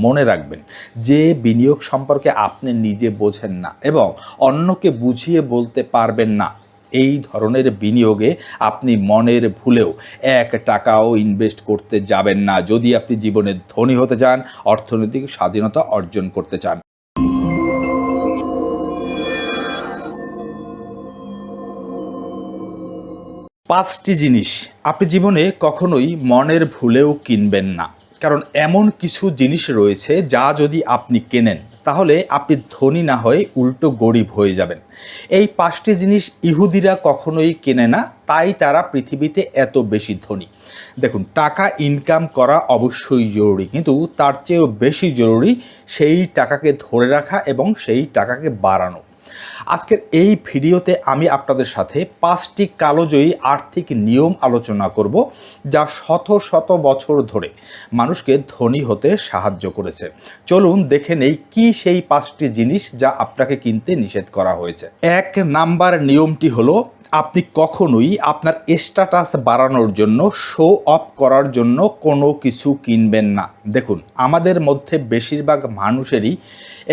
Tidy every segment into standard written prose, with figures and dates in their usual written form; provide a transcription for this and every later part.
মনে রাখবেন, যে বিনিয়োগ সম্পর্কে আপনি নিজে বোঝেন না এবং অন্যকে বুঝিয়ে বলতে পারবেন না, এই ধরনের বিনিয়োগে আপনি মনের ভুলেও 1 টাকাও ইনভেস্ট করতে যাবেন না, যদি আপনি জীবনে ধনী হতে চান, অর্থনৈতিক স্বাধীনতা অর্জন করতে চান। পাঁচটি জিনিস আপনি জীবনে কখনোই মনের ভুলেও কিনবেন না, কারণ এমন কিছু জিনিস রয়েছে যা যদি আপনি কেনেন তাহলে আপনি ধনী না হয়ে উল্টো গরিব হয়ে যাবেন। এই পাঁচটি জিনিস ইহুদিরা কখনোই কেনে না, তাই তারা পৃথিবীতে এত বেশি ধনী। দেখুন, টাকা ইনকাম করা অবশ্যই জরুরি, কিন্তু তার চেয়েও বেশি জরুরি সেই টাকাকে ধরে রাখা এবং সেই টাকাকে বাড়ানো। আজকের এই ভিডিওতে আমি আপনাদের সাথে 5টি কালোজয়ী আর্থিক নিয়ম আলোচনা করব, যা শত শত বছর ধরে মানুষকে ধনী হতে সাহায্য করেছে। চলুন দেখে নেই কি সেই 5টি জিনিস যা আপনাকে কিনতে নিষেধ করা হয়েছে। 1 নাম্বার নিয়মটি হলো, আপনি কখনোই আপনার স্ট্যাটাস বাড়ানোর জন্য, শো অফ করার জন্য কোনো কিছু কিনবেন না। দেখুন, আমাদের মধ্যে বেশিরভাগ মানুষেরই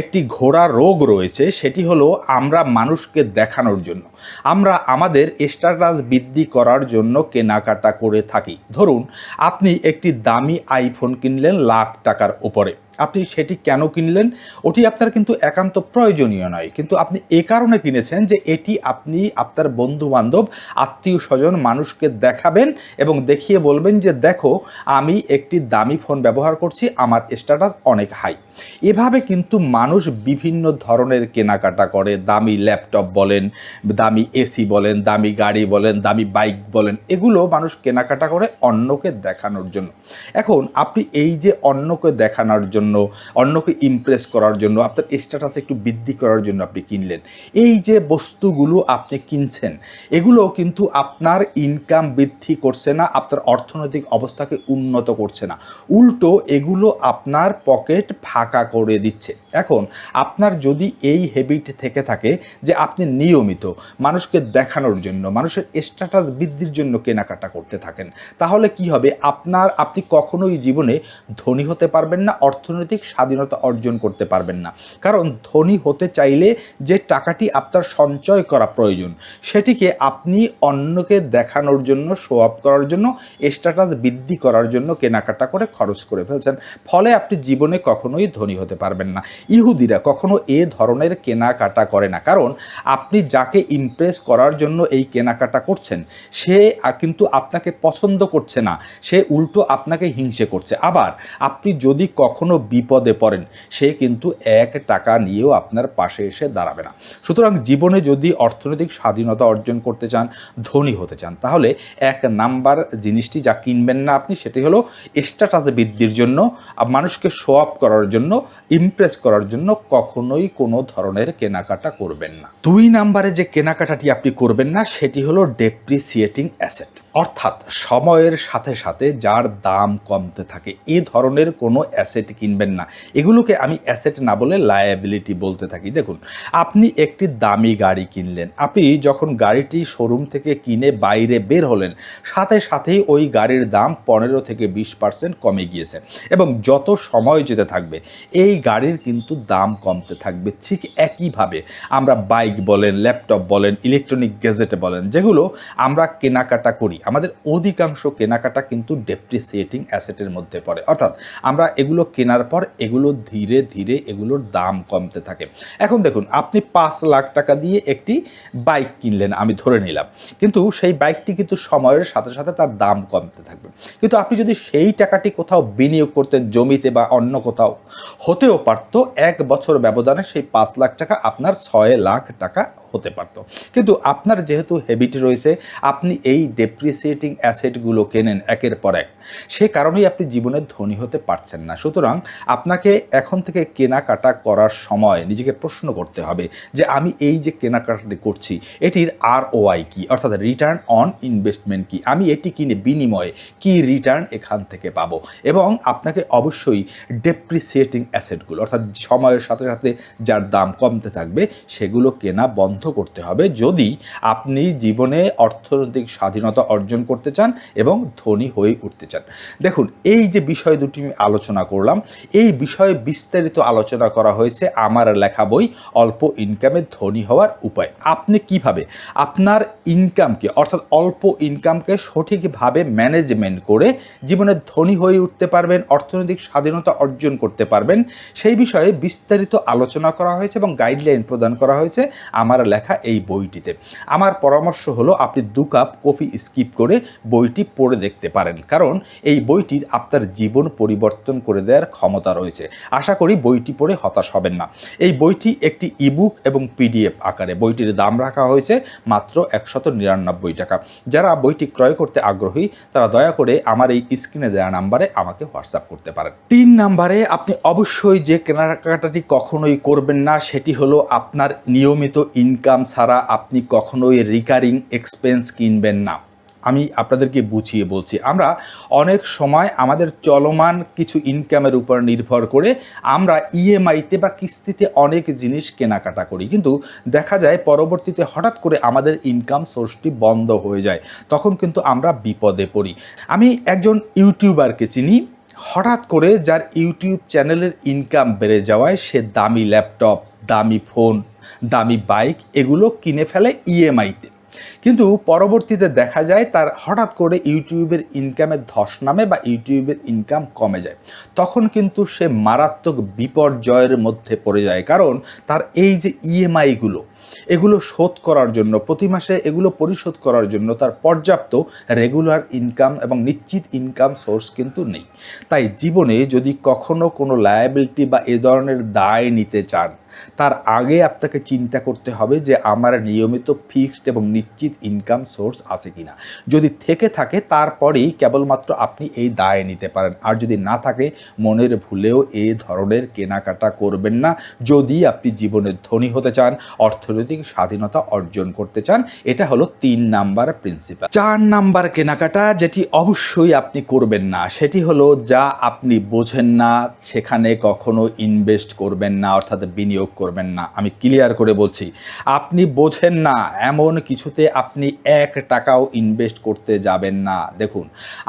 একটি ঘোড়া রোগ রয়েছে, সেটি হলো আমরা মানুষকে দেখানোর জন্য, আমরা আমাদের স্ট্যাটাস বৃদ্ধি করার জন্য কেনাকাটা করে থাকি। ধরুন, আপনি একটি দামি আইফোন কিনলেন লাখ টাকার উপরে, আপনি সেটি কেন কিনলেন? ওটি আপনার কিন্তু একান্ত প্রয়োজনীয় নয়, কিন্তু আপনি এ কারণে কিনেছেন যে এটি আপনি আপনার বন্ধুবান্ধব, আত্মীয় স্বজন মানুষকে দেখাবেন এবং দেখিয়ে বলবেন যে দেখো, আমি একটি দামি ফোন ব্যবহার করছি, আমার স্ট্যাটাস অনেক হাই। এভাবে কিন্তু মানুষ বিভিন্ন ধরনের কেনাকাটা করে। দামি ল্যাপটপ বলেন, দামি এসি বলেন, দামি গাড়ি বলেন, দামি বাইক বলেন, এগুলো মানুষ কেনাকাটা করে অন্যকে দেখানোর জন্য। এখন আপনি এই যে অন্যকে দেখানোর জন্য, অন্যকে ইমপ্রেস করার জন্য, আপনার স্ট্যাটাস একটু বৃদ্ধি করার জন্য আপনি কিনলেন, এই যে বস্তুগুলো আপনি কিনছেন, এগুলো কিন্তু আপনার ইনকাম বৃদ্ধি করছে না, আপনার অর্থনৈতিক অবস্থাকে উন্নত করছে না, উল্টো এগুলো আপনার পকেট ফাঁকা করে দিচ্ছে। এখন আপনার যদি এই হ্যাবিট থেকে থাকে যে আপনি নিয়মিত মানুষকে দেখানোর জন্য, মানুষের স্ট্যাটাস বৃদ্ধির জন্য কেনাকাটা করতে থাকেন, তাহলে কি হবে? আপনি কখনোই জীবনে ধনী হতে পারবেন না, অর্থনৈতিক স্বাধীনতা অর্জন করতে পারবেন না। কারণ ধনী হতে চাইলে যে টাকাটি আপনার সঞ্চয় করা প্রয়োজন, সেটিকে আপনি অন্যকে দেখানোর জন্য, শো অফ করার জন্য, স্ট্যাটাস বৃদ্ধি করার জন্য কেনাকাটা করে খরচ করে ফেলছেন। ফলে আপনি জীবনে কখনোই ধনী হতে পারবেন না। ইহুদিরা কখনো এ ধরনের কেনাকাটা করে না, কারণ আপনি যাকে ইমপ্রেস করার জন্য এই কেনাকাটা করছেন, সে কিন্তু আপনাকে পছন্দ করছে না, সে উল্টো আপনাকে হিংসে করছে। আবার আপনি যদি কখনো বিপদে পড়েন, সে কিন্তু 1 টাকা নিয়েও আপনার পাশে এসে দাঁড়াবে না। সুতরাং জীবনে যদি অর্থনৈতিক স্বাধীনতা অর্জন করতে চান, ধনী হতে চান, তাহলে 1 নাম্বার জিনিসটি যা কিনবেন না আপনি, সেটি হলো স্ট্যাটাস বৃদ্ধির জন্য, মানুষকে শো অফ করার জন্য, ইমপ্রেস করার জন্য কখনোই কোনো ধরনের কেনাকাটা করবেন না। 2 নাম্বারে যে কেনাকাটাটি আপনি করবেন না, সেটি হলো ডেপ্রিসিয়েটিং অ্যাসেট, অর্থাৎ সময়ের সাথে সাথে যার দাম কমতে থাকে, এ ধরনের কোনো অ্যাসেট কিনবেন না। এগুলোকে আমি অ্যাসেট না বলে লায়াবিলিটি বলতে থাকি। দেখুন, আপনি একটি দামি গাড়ি কিনলেন, আপনি যখন গাড়িটি শোরুম থেকে কিনে বাইরে বের হলেন, সাথে সাথেই ওই গাড়ির দাম 15 থেকে 20% কমে গিয়েছে এবং যত সময় যেতে থাকবে এই গাড়ির কিন্তু দাম কমতে থাকবে। ঠিক একইভাবে আমরা বাইক বলেন, ল্যাপটপ বলেন, ইলেকট্রনিক গ্যাজেট বলেন, যেগুলো আমরা কেনাকাটা করি, আমাদের অধিকাংশ কেনাকাটা কিন্তু ডেপ্রিসিয়েটিং অ্যাসেটের মধ্যে পড়ে। অর্থাৎ আমরা এগুলো কেনার পর এগুলো ধীরে ধীরে এগুলোর দাম কমতে থাকে। এখন দেখুন, আপনি 5 লাখ টাকা দিয়ে একটি বাইক কিনলেন, আমি ধরে নিলাম, কিন্তু সেই বাইকটি কিন্তু সময়ের সাথে সাথে তার দাম কমতে থাকবে। কিন্তু আপনি যদি সেই টাকাটি কোথাও বিনিয়োগ করতেন, জমিতে বা অন্য কোথাও, হতেও পারত 1 বছর ব্যবধানে সেই 5 লাখ টাকা আপনার 6 লাখ টাকা হতে পারত। কিন্তু আপনার যেহেতু হ্যাবিট রয়েছে, আপনি এই ডেপ্রিসিয়েটিং অ্যাসেটগুলো কেনেন একের পর এক, সে কারণেই আপনি জীবনে ধনী হতে পারছেন না। সুতরাং আপনাকে এখন থেকে কেনাকাটা করার সময় নিজেকে প্রশ্ন করতে হবে যে আমি এই যে কেনাকাটাটি করছি, এটির ROI কী, অর্থাৎ রিটার্ন অন ইনভেস্টমেন্ট কী, আমি এটি কিনে বিনিময়ে কী রিটার্ন এখান থেকে পাবো। এবং আপনাকে অবশ্যই ডেপ্রিসিয়েটিং অ্যাসেটগুলো, অর্থাৎ সময়ের সাথে সাথে যার দাম কমতে থাকবে, সেগুলো কেনা বন্ধ করতে হবে যদি আপনি জীবনে অর্থনৈতিক স্বাধীনতা অর্জন করতে চান এবং ধনী হয়ে উঠতে চান। চান। দেখুন, এই যে বিষয় দুটি আমি আলোচনা করলাম, এই বিষয়ে বিস্তারিত আলোচনা করা হয়েছে আমার লেখা বই অল্প ইনকামে ধনী হওয়ার উপায়। আপনি কিভাবে আপনার ইনকামকে, অর্থাৎ অল্প ইনকামকে সঠিকভাবে ম্যানেজমেন্ট করে জীবনে ধনী হয়ে উঠতে পারবেন, অর্থনৈতিক স্বাধীনতা অর্জন করতে পারবেন, সেই বিষয়ে বিস্তারিত আলোচনা করা হয়েছে এবং গাইডলাইন প্রদান করা হয়েছে আমার লেখা এই বইটিতে। আমার পরামর্শ হলো আপনি 2 কাপ কফি স্কিপ করে বইটি পড়ে দেখতে পারেন, কারণ এই বইটির আপনার জীবন পরিবর্তন করে দেওয়ার ক্ষমতা রয়েছে। আশা করি বইটি পড়ে হতাশ হবেন না। এই বইটি একটি ইবুক এবং পিডিএফ আকারে। বইটির দাম রাখা হয়েছে মাত্র 199 টাকা। যারা বইটি ক্রয় করতে আগ্রহী তারা দয়া করে আমার এই স্ক্রিনে দেওয়া নাম্বারে আমাকে হোয়াটসঅ্যাপ করতে পারেন। 3 নাম্বারে আপনি অবশ্যই যে কেনাকাটাটি কখনোই করবেন না সেটি হলো আপনার নিয়মিত ইনকাম ছাড়া আপনি কখনোই রিকারিং এক্সপেন্স কিনবেন না। আমি আপনাদেরকে বুঝিয়ে বলছি, আমরা অনেক সময় আমাদের চলমান কিছু ইনকামের উপর নির্ভর করে আমরা ইএমআইতে বা কিস্তিতে অনেক জিনিস কেনাকাটা করি, কিন্তু দেখা যায় পরবর্তীতে হঠাৎ করে আমাদের ইনকাম সোর্সটি বন্ধ হয়ে যায়, তখন কিন্তু আমরা বিপদে পড়ি। আমি একজন ইউটিউবারকে চিনি, হঠাৎ করে যার ইউটিউব চ্যানেলের ইনকাম বেড়ে যাওয়ায় সে দামি ল্যাপটপ, দামি ফোন, দামি বাইক এগুলো কিনে ফেলে ইএমআইতে, কিন্তু পরবর্তীতে দেখা যায় তার হঠাৎ করে ইউটিউবের ইনকামের ধস নামে বা ইউটিউবের ইনকাম কমে যায়। তখন কিন্তু সে মারাত্মক বিপর্যয়ের মধ্যে পড়ে যায়, কারণ তার এই যে ইএমআইগুলো এগুলো শোধ করার জন্য, প্রতি মাসে এগুলো পরিশোধ করার জন্য তার পর্যাপ্ত রেগুলার ইনকাম এবং নিশ্চিত ইনকাম সোর্স কিন্তু নেই। তাই জীবনে যদি কখনো কোনো লায়াবিলিটি বা এ ধরনের দায় নিতে চান, তার আগে আপনাকে চিন্তা করতে হবে যে আমার নিয়মিত ফিক্সড এবং নিশ্চিত ইনকাম সোর্স আছে কিনা। যদি থেকে থাকে তারপরেই কেবলমাত্র আপনি এই দায় নিতে পারেন, আর যদি না থাকে মনের ভুলেও এই ধরনের কেনাকাটা করবেন না যদি আপনি জীবনে ধনী হতে চান, অর্থনৈতিক স্বাধীনতা অর্জন করতে চান। এটা হলো 3 নাম্বার প্রিন্সিপাল। 4 নাম্বার কেনাকাটা যেটি অবশ্যই আপনি করবেন না সেটি হলো যা আপনি বোঝেন না সেখানে কখনো ইনভেস্ট করবেন না, অর্থাৎ বিনিয়োগ করবেন না। আমি ক্লিয়ার করে বলছি, আপনি বোঝেন না এমন কিছুতে আপনি 1 টাকাও ইনভেস্ট করতে যাবেন না। দেখুন,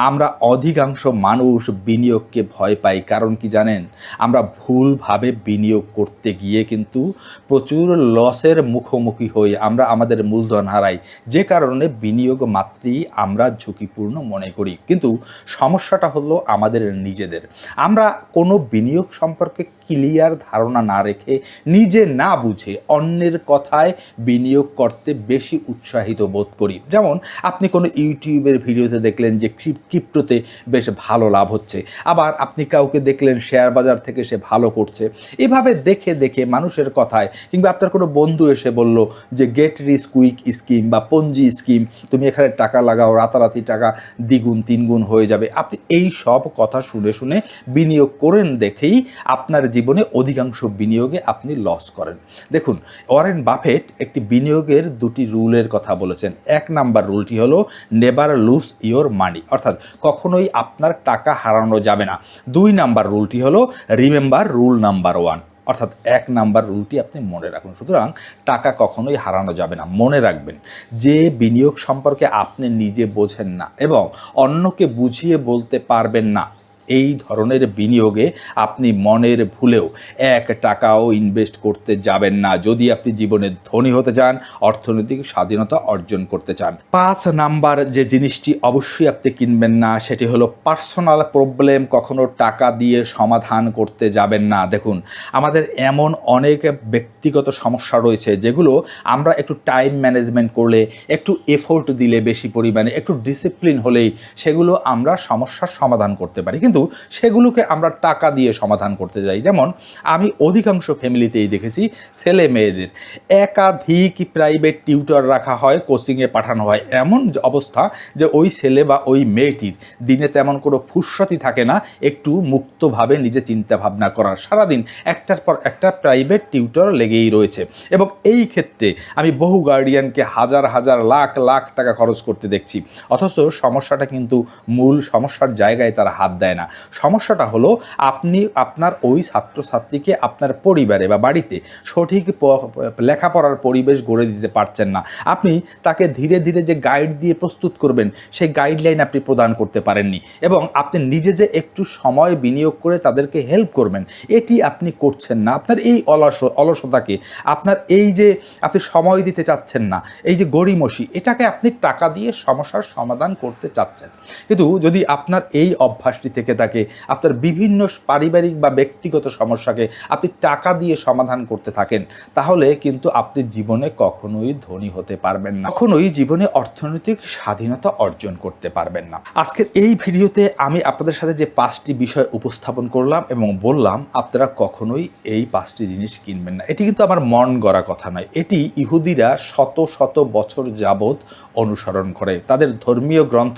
আমরা অধিকাংশ মানুষ বিনিয়োগকে ভয় পাই, কারণ কি জানেন, আমরা ভুলভাবে বিনিয়োগ করতে গিয়ে কিন্তু প্রচুর লসের মুখোমুখি হই, আমরা আমাদের মূলধন হারাই, যে কারণে বিনিয়োগ মাত্রই আমরা ঝুঁকিপূর্ণ মনে করি। কিন্তু সমস্যাটা হলো আমাদের নিজেদের। আমরা কোনো বিনিয়োগ সম্পর্কে ক্লিয়ার ধারণা না রেখে, নিজে না বুঝে অন্যের কথায় বিনিয়োগ করতে বেশি উৎসাহিত বোধ করি। যেমন আপনি কোনো ইউটিউবের ভিডিওতে দেখলেন যে ক্রিপ্টোতে বেশ ভালো লাভ হচ্ছে, আবার আপনি কাউকে দেখলেন শেয়ার বাজার থেকে সে ভালো করছে। এভাবে দেখে দেখে মানুষের কথায়, কিংবা আপনার কোনো বন্ধু এসে বলল যে গেট রিচ কুইক স্কিম বা পঞ্জি স্কিম, তুমি এখানে টাকা লাগাও, রাতারাতি টাকা দ্বিগুণ 3 গুণ হয়ে যাবে, আপনি এই সব কথা শুনে শুনে বিনিয়োগ করেন দেখেই আপনার জীবনে অধিকাংশ বিনিয়োগে আপনি লস করেন। দেখুন, ওয়ারেন বাফেট একটি বিনিয়োগের 2টি রুলের কথা বলেছেন। 1 নাম্বার রুলটি হলো নেভার লুজ ইওর মানি, অর্থাৎ কখনোই আপনার টাকা হারানো যাবে না। 2 নাম্বার রুলটি হলো রিমেম্বার রুল নাম্বার 1, অর্থাৎ 1 নাম্বার রুলটি আপনি মনে রাখুন। সুতরাং টাকা কখনোই হারানো যাবে না। মনে রাখবেন, যে বিনিয়োগ সম্পর্কে আপনি নিজে বোঝেন না এবং অন্যকে বুঝিয়ে বলতে পারবেন না, এই ধরনের বিনিয়োগে আপনি মনের ভুলেও 1 টাকাও ইনভেস্ট করতে যাবেন না যদি আপনি জীবনে ধনী হতে চান, অর্থনৈতিক স্বাধীনতা অর্জন করতে চান। 5 নাম্বার যে জিনিসটি অবশ্যই আপনি কিনবেন না সেটি হলো পার্সোনাল প্রবলেম কখনো টাকা দিয়ে সমাধান করতে যাবেন না। দেখুন, আমাদের এমন অনেক ব্যক্তিগত সমস্যা রয়েছে যেগুলো আমরা একটু টাইম ম্যানেজমেন্ট করলে, একটু এফোর্ট দিলে, বেশি পরিমাণে একটু ডিসিপ্লিন হলেই সেগুলো আমরা সমস্যার সমাধান করতে পারি, কিন্তু সেগুলোকে আমরা টাকা দিয়ে সমাধান করতে যাই। যেমন আমি অধিকাংশ ফ্যামিলিতেই দেখেছি ছেলে মেয়েদের একাধিক প্রাইভেট টিউটর রাখা হয়, কোচিংয়ে পাঠানো হয়, এমন অবস্থা যে ওই ছেলে বা ওই মেয়েটির দিনে তেমন কোনো ফুরসতি থাকে না একটু মুক্তভাবে নিজে চিন্তা ভাবনা করার। সারাদিন একটার পর একটা প্রাইভেট টিউটর লেগেই রয়েছে, এবং এই ক্ষেত্রে আমি বহু গার্ডিয়ানকে হাজার হাজার লাখ লাখ টাকা খরচ করতে দেখছি, অথচ সমস্যাটা কিন্তু মূল সমস্যার জায়গায় তারা হাত দেয় না। সমস্যাটা হলো আপনি আপনার ওই ছাত্রছাত্রীকে আপনার পরিবারে বা বাড়িতে সঠিক লেখাপড়ার পরিবেশ গড়ে দিতে পারছেন না। আপনি তাকে ধীরে ধীরে যে গাইড দিয়ে প্রস্তুত করবেন সেই গাইডলাইন আপনি প্রদান করতে পারেননি, এবং আপনি নিজে যে একটু সময় বিনিয়োগ করে তাদেরকে হেল্প করবেন এটি আপনি করছেন না। আপনার এই অলসতাকে, আপনার এই যে আপনি সময় দিতে চাচ্ছেন না, এই যে গড়িমসি, এটাকে আপনি টাকা দিয়ে সমস্যার সমাধান করতে চাচ্ছেন। কিন্তু যদি আপনার এই অভ্যাসটি থেকে থাকে, আপনার বিভিন্ন পারিবারিক বা ব্যক্তিগত সমস্যাকে আপনি টাকা দিয়ে সমাধান করতে থাকেন, তাহলে কিন্তু আপনি জীবনে কখনোই ধনী হতে পারবেন না, কখনোই জীবনে অর্থনৈতিক স্বাধীনতা অর্জন করতে পারবেন না। আজকের এই ভিডিওতে আমি আপনাদের সাথে যে 5টি বিষয় উপস্থাপন করলাম এবং বললাম আপনারা কখনোই এই 5টি জিনিস কিনবেন না, এটি কিন্তু আমার মন গড়া কথা নয়। এটি ইহুদিরা শত শত বছর যাবৎ অনুসরণ করে। তাদের ধর্মীয় গ্রন্থ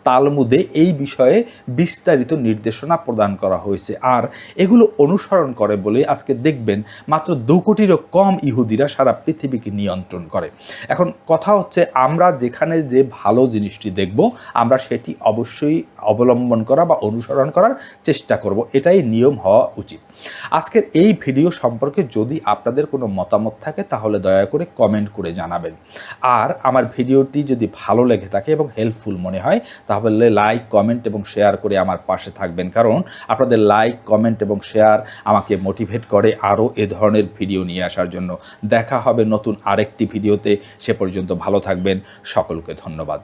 তালমুদে এই বিষয়ে বিস্তারিত নির্দেশনা প্রদান করা হয়েছে, আর এগুলো অনুসরণ করে বলে আজকে দেখবেন মাত্র 2 কোটিরও কম ইহুদিরা সারা পৃথিবীকে নিয়ন্ত্রণ করে। এখন কথা হচ্ছে, আমরা যেখানে যে ভালো জিনিসটি দেখব আমরা সেটি অবশ্যই অবলম্বন করা বা অনুসরণ করার চেষ্টা করব, এটাই নিয়ম হওয়া উচিত। আজকের এই ভিডিও সম্পর্কে যদি আপনাদের কোনো মতামত থাকে তাহলে দয়া করে কমেন্ট করে জানাবেন। আর আমার ভিডিওটি যদি ভালো লেগে থাকে এবং হেল্পফুল মনে হয় তাহলে লাইক, কমেন্ট এবং শেয়ার করে আমার পাশে থাকবেন, কারণ আপনাদের লাইক, কমেন্ট এবং শেয়ার আমাকে মোটিভেট করে আরও এ ধরনের ভিডিও নিয়ে আসার জন্য। দেখা হবে নতুন আরেকটি ভিডিওতে, সে পর্যন্ত ভালো থাকবেন। সকলকে ধন্যবাদ।